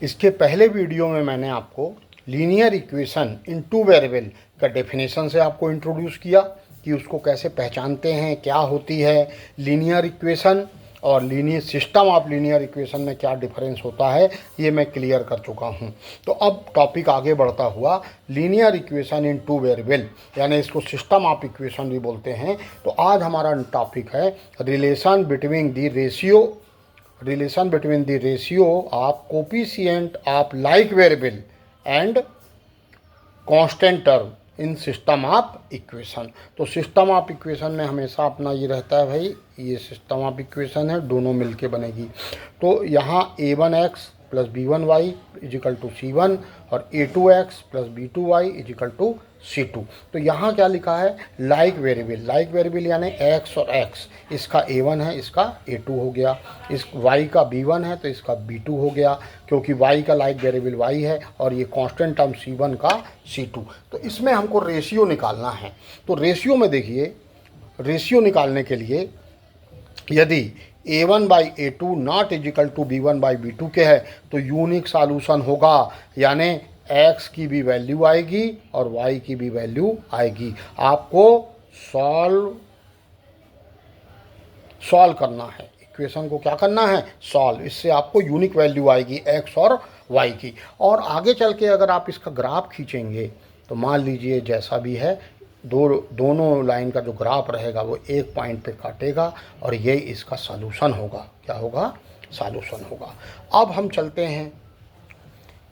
इसके पहले वीडियो में मैंने आपको linear equation in two variable का डेफिनेशन से आपको इंट्रोड्यूस किया कि उसको कैसे पहचानते हैं, क्या होती है लीनियर इक्वेशन और linear system of linear equation में क्या डिफरेंस होता है, ये मैं क्लियर कर चुका हूँ। तो अब टॉपिक आगे बढ़ता हुआ linear equation in two variable, यानी इसको सिस्टम ऑफ इक्वेशन भी बोलते हैं। तो आज हमारा टॉपिक है relation between the ratio of coefficient of like variable and constant term in system of equation. तो सिस्टम ऑफ इक्वेशन में हमेशा अपना ये रहता है भाई, ये सिस्टम ऑफ इक्वेशन है, दोनों मिलके बनेगी। तो यहाँ a1x plus b1y is equal to c1 और a2x plus b2y is equal to c2। तो यहाँ क्या लिखा है, लाइक वेरिएबल यानी x और x, इसका a1 है, इसका a2 हो गया, इस y का b1 है तो इसका b2 हो गया, क्योंकि y का लाइक वेरिएबल y है और ये कांस्टेंट टर्म c1 का c2। तो इसमें हमको रेशियो निकालना है। तो रेशियो में देखिए, रेशियो निकालने के लिए यदि a1/a2 not is equal to b1/b2 के है तो यूनिक सॉल्यूशन होगा, यानी x की भी वैल्यू आएगी और y की भी वैल्यू आएगी। आपको सॉल्व करना है, इक्वेशन को क्या करना है, सॉल्व। इससे आपको यूनिक वैल्यू आएगी x और y की। और आगे चल के अगर आप इसका ग्राफ खींचेंगे तो मान लीजिए जैसा भी है, दोनों लाइन का जो ग्राफ रहेगा वो एक पॉइंट पे काटेगा और ये इसका सॉल्यूशन होगा। क्या होगा, सॉल्यूशन होगा। अब हम चलते हैं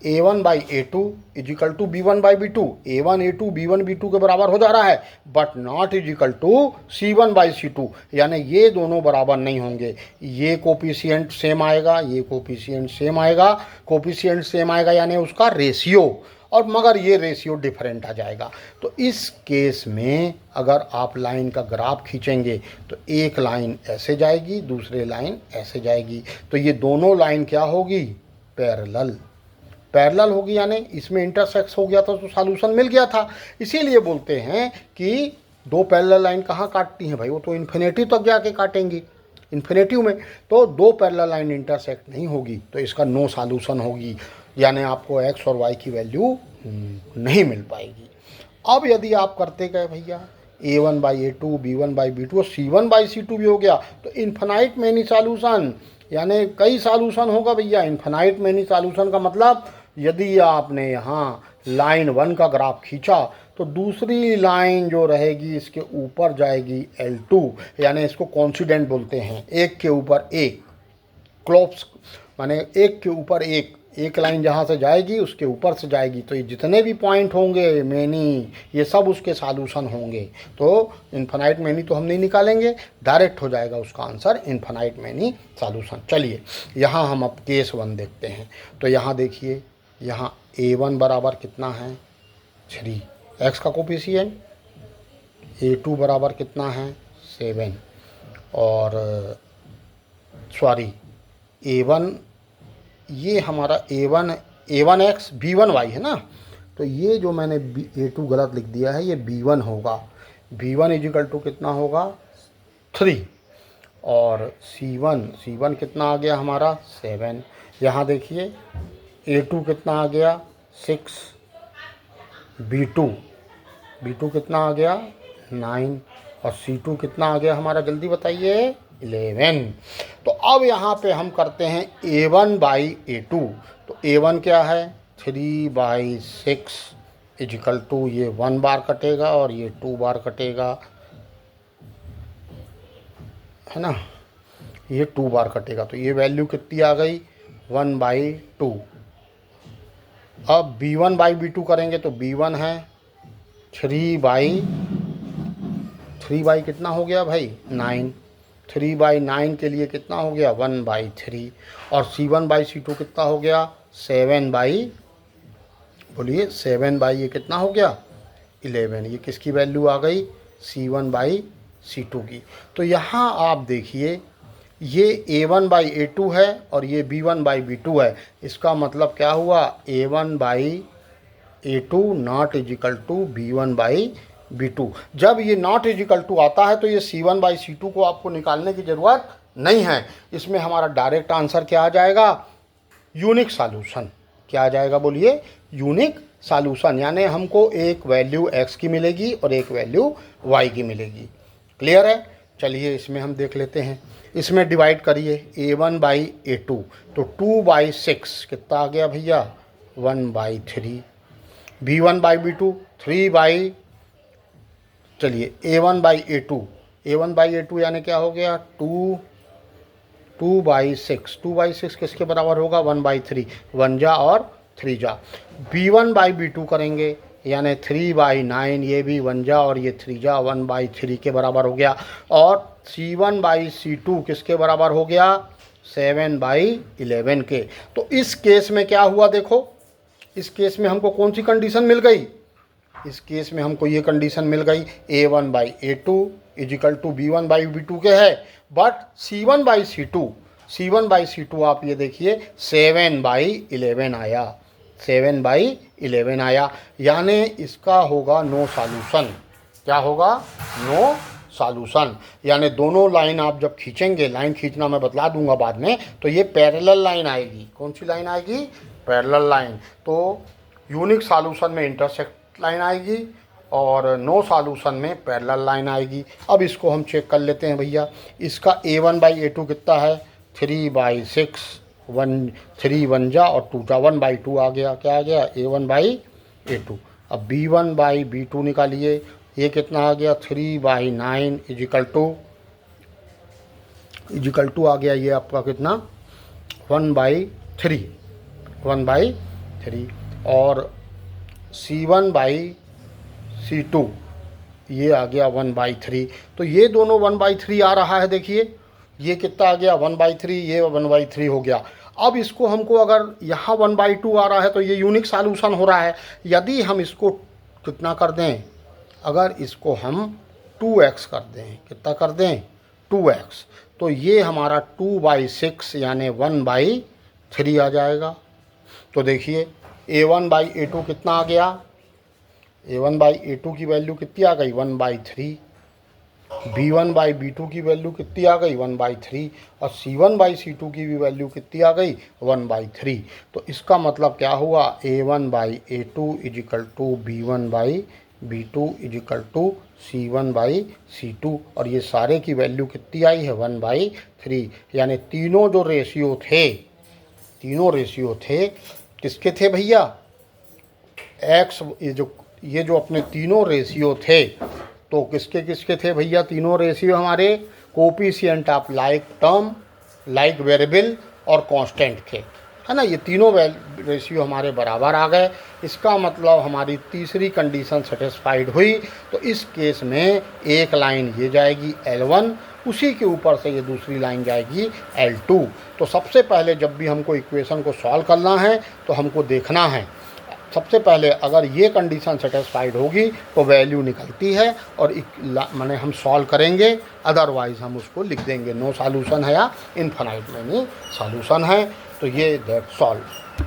a1/a2 is equal to b1/b2। a1 a2 b1 b2 के बराबर हो जा रहा है, but not is equal to c1/c2, यानी ये दोनों बराबर नहीं होंगे। ये कोफिशिएंट सेम आएगा, ये कोफिशिएंट सेम आएगा, कोफिशिएंट सेम आएगा यानी उसका रेशियो, और मगर ये रेशियो डिफरेंट आ जाएगा। तो इस केस में अगर आप लाइन का ग्राफ खींचेंगे तो एक लाइन ऐसे जाएगी, दूसरी लाइन ऐसे जाएगी, तो ये दोनों लाइन क्या होगी, पैरेलल होगी, यानी इसमें इंटरसेक्स हो गया था तो सॉल्यूशन मिल गया था। इसीलिए बोलते हैं कि दो पैरेलल लाइन कहाँ काटती हैं भाई, वो तो इन्फिनिटी तक जाके काटेंगी, इन्फिनेटिव में। तो दो पैरेलल लाइन इंटरसेक्ट नहीं होगी तो इसका नो सॉल्यूशन होगी, यानी आपको x और y की वैल्यू नहीं मिल पाएगी। अब यदि आप करते गए भैया a1/a2 b1/b2 और c1/c2 भी हो गया तो इन्फिनाइट मैनी सॉल्यूशन, यानी कई सॉल्यूशन होगा भैया। इन्फिनाइट मैनी सॉल्यूशन का मतलब यदि आपने यहाँ लाइन 1 का ग्राफ खींचा तो दूसरी लाइन जो रहेगी इसके ऊपर जाएगी L2, यानी इसको कोइंसिडेंट बोलते हैं, एक के ऊपर एक, क्लोप्स माने एक के ऊपर एक लाइन जहाँ से जाएगी उसके ऊपर से जाएगी, तो ये जितने भी पॉइंट होंगे मैनी, ये सब उसके सॉल्यूशन होंगे। तो इन्फिनाइट मैनी तो हम नहीं निकालेंगे, डायरेक्ट हो जाएगा उसका आंसर इन्फिनाइट मैनी सॉल्यूशन। चलिए यहाँ हम अब केस 1 देखते हैं। तो यहाँ देखिए, यहाँ a1 बराबर कितना है 3, x का कोफिशिएंट, a2 बराबर कितना है 7, और सॉरी a1, ये हमारा a1x b1y है ना, तो ये जो मैंने a2 गलत लिख दिया है ये b1 होगा। b1 इजिकल टू कितना होगा 3, और c1 कितना आ गया हमारा 7। यहाँ देखिए a2 कितना आ गया 6, b2 कितना आ गया 9, और c2 कितना आ गया हमारा, जल्दी बताइए 11। तो अब यहाँ पे हम करते हैं a1/a2। तो a1 क्या है 3/6 इजिकल टू, ये 1 बार कटेगा और ये 2 बार कटेगा, है ना, ये 2 बार कटेगा, तो ये वैल्यू कितनी आ गई 1/2। अब b1/b2 करेंगे तो b1 है 3 कितना हो गया भाई 9, 3/9 के लिए कितना हो गया 1/3, और c1/c2 कितना हो गया 7 ये कितना हो गया 11। ये किसकी वैल्यू आ गई c1/c2 की। तो यहाँ आप देखिए ये a1/a2 है और ये b1/b2 है, इसका मतलब क्या हुआ a1/a2 not is equal to b1/b2। जब ये नॉट इजिकल टू आता है तो ये c1/c2 को आपको निकालने की ज़रूरत नहीं है, इसमें हमारा डायरेक्ट आंसर क्या आ जाएगा यूनिक सॉल्यूशन। क्या आ जाएगा बोलिए, यूनिक सॉल्यूशन, यानी हमको एक वैल्यू x की मिलेगी और एक वैल्यू y की मिलेगी। क्लियर है। चलिए इसमें हम देख लेते हैं, इसमें डिवाइड करिए a1/a2, तो 2/6 कितना आ गया भैया, 1/3, b1/b2 3 चलिए a1/a2 यानी क्या हो गया, 2/6, 2/6 किसके बराबर होगा, 1/3, 1 जा और 3 जा। b1/b2 करेंगे यानी 3/9, ये भी 1 जा और ये 3 जा, 1/3 के बराबर हो गया। और c1/c2 किसके बराबर हो गया, 7/11 के। तो इस केस में क्या हुआ देखो, इस केस में हमको कौन सी कंडीशन मिल गई, इस केस में हमको ये कंडीशन मिल गई a1/a2 इजिकल टू b1/b2 के है, बट c1/c2 आप ये देखिए 7/11 आया, 7/11 आया, यानी इसका होगा नो सॉल्यूशन। क्या होगा, नो सॉल्यूशन। यानी दोनों लाइन आप जब खींचेंगे, लाइन खींचना मैं बतला दूंगा बाद में, तो ये पैरेलल लाइन आएगी। कौन सी लाइन आएगी, पैरेलल लाइन। तो यूनिक सॉल्यूशन में इंटरसेक्ट लाइन आएगी और नो सॉल्यूशन में पैरेलल लाइन आएगी। अब इसको हम चेक कर लेते हैं भैया, इसका a1/a2 कितना है, 3/6, 3 1 जा और 2 जा, 1/2 आ गया। क्या आ गया, a1/a2। अब b1/b2 निकालिए, ये कितना आ गया, 3/9 इजिकल टू आ गया ये आपका कितना, 1/3 और c1/c2 ये आ गया 1/3। तो ये दोनों 1/3 आ रहा है, देखिए ये कितना आ गया, 1/3, ये 1/3 हो गया। अब इसको हमको अगर यहाँ 1/2 आ रहा है तो ये यूनिक सॉल्यूशन हो रहा है। यदि हम इसको कितना कर दें, अगर इसको हम 2x कर दें, कितना कर दें, 2x, तो ये हमारा 2/6 यानी 1/3 आ जाएगा। तो देखिए a1/a2 कितना आ गया, a1/a2 की वैल्यू कितनी आ गई, 1/3, b1/b2 की वैल्यू कितनी आ गई, 1/3, और c1/c2 की भी वैल्यू कितनी आ गई, 1/3। तो इसका मतलब क्या हुआ, a1/a2 is equal to b1/b2 is equal to c1/c2, और ये सारे की वैल्यू कितनी आई है, 1/3। यानी तीनों जो रेशियो थे किसके थे भैया, x, ये जो अपने तीनों रेशियो थे, तो किसके थे भैया, तीनों रेशियो हमारे coefficient of like term, like variable और कांस्टेंट थे, है ना। ये तीनों रेशियो हमारे बराबर आ गए। इसका मतलब हमारी तीसरी कंडीशन सेटिस्फाइड हुई। तो इस केस में एक लाइन ये जाएगी L1, उसी के ऊपर से ये दूसरी लाइन जाएगी L2। तो सबसे पहले जब भी हमको इक्वेशन को सॉल्व करना है तो हमको देखना है, सबसे पहले अगर ये कंडीशन सेटिस्फाइड होगी तो वैल्यू निकलती है और माने हम सॉल्व करेंगे, अदरवाइज़ हम उसको लिख देंगे नो सॉल्यूशन है या इनफाइनाइट मैनी सॉल्यूशन है। तो ये दैट सॉल्व।